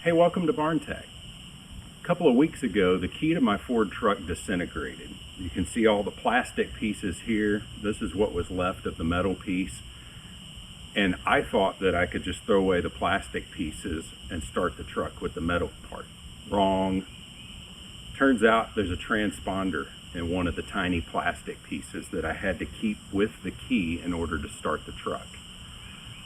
Hey, welcome to Barn Tech. A couple of weeks ago, the key to my Ford truck disintegrated. You can see all the plastic pieces here. This is what was left of the metal piece. And I thought that I could just throw away the plastic pieces and start the truck with the metal part. Wrong. Turns out there's a transponder in one of the tiny plastic pieces that I had to keep with the key in order to start the truck.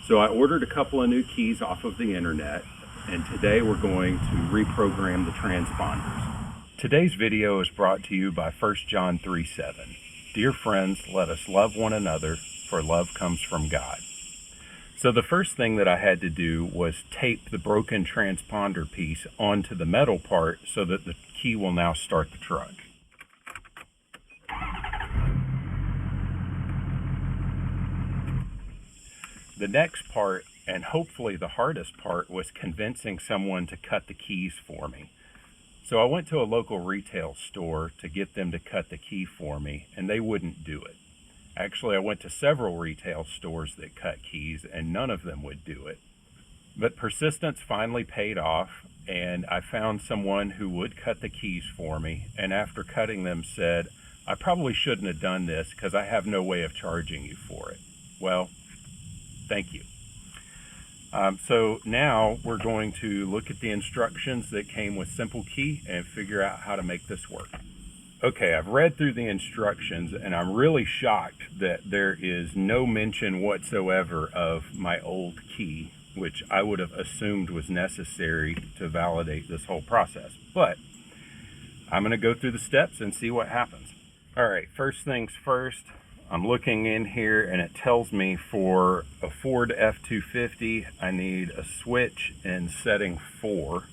So I ordered a couple of new keys off of the internet, and today we're going to reprogram the transponders. Today's video is brought to you by 1 John 3:7. Dear friends, let us love one another, for love comes from God. So the first thing that I had to do was tape the broken transponder piece onto the metal part so that the key will now start the truck. The next part, and hopefully the hardest part, was convincing someone to cut the keys for me. So I went to a local retail store to get them to cut the key for me, and they wouldn't do it. Actually, I went to several retail stores that cut keys, and none of them would do it. But persistence finally paid off, and I found someone who would cut the keys for me, and after cutting them said, I probably shouldn't have done this because I have no way of charging you for it. Well, thank you. So now we're going to look at the instructions that came with Simple Key and figure out how to make this work. Okay, I've read through the instructions and I'm really shocked that there is no mention whatsoever of my old key, which I would have assumed was necessary to validate this whole process. But I'm going to go through the steps and see what happens. All right, first things first. I'm looking in here and it tells me for a Ford F250 I need a switch in setting 4.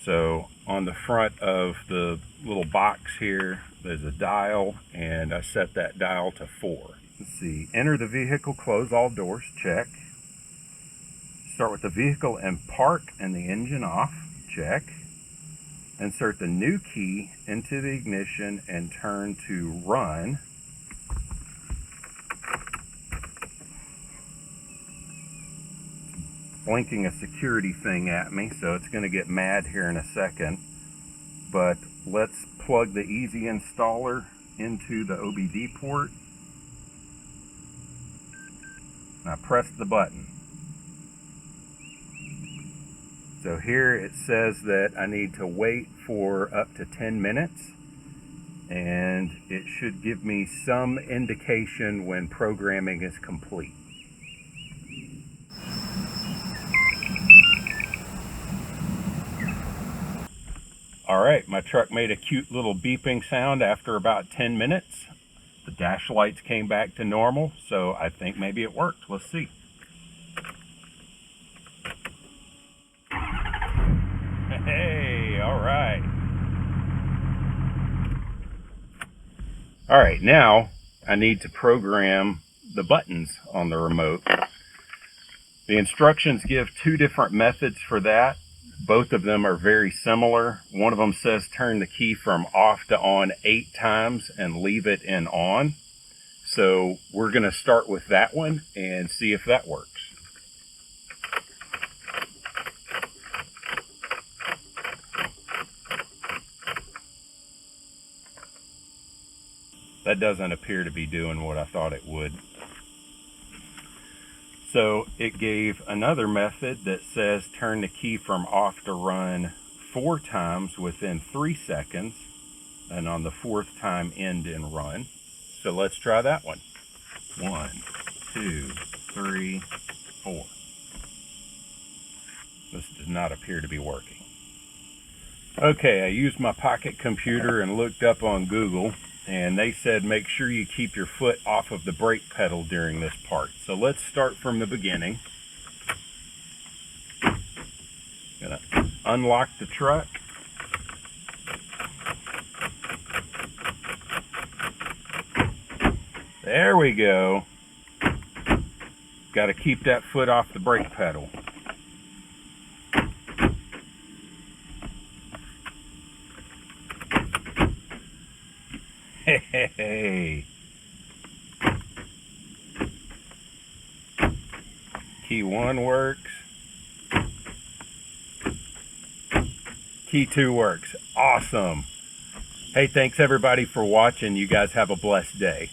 So on the front of the little box here there's a dial, and I set that dial to 4. Let's see, enter the vehicle, close all doors, check. Start with the vehicle and park and the engine off, check. Insert the new key into the ignition and turn to run. Blinking a security thing at me, so it's going to get mad here in a second. But let's plug the easy installer into the OBD port. Now press the button. So here it says that I need to wait for up to 10 minutes, and it should give me some indication when programming is complete. Alright, my truck made a cute little beeping sound after about 10 minutes. The dash lights came back to normal, so I think maybe it worked. Let's see. Hey, alright. Alright, now I need to program the buttons on the remote. The instructions give 2 different methods for that. Both of them are very similar. One of them says turn the key from off to on 8 times and leave it in on. So we're going to start with that one and see if that works. That doesn't appear to be doing what I thought it would. So it gave another method that says turn the key from off to run 4 times within 3 seconds, and on the 4th time end in run. So let's try that one. 1, 2, 3, 4. This does not appear to be working. Okay, I used my pocket computer and looked up on Google, and they said make sure you keep your foot off of the brake pedal during this part. So let's start from the beginning. Gonna unlock the truck. There we go. Got to keep that foot off the brake pedal. Hey. Key 1 works. Key 2 works. Awesome. Hey, thanks everybody for watching. You guys have a blessed day.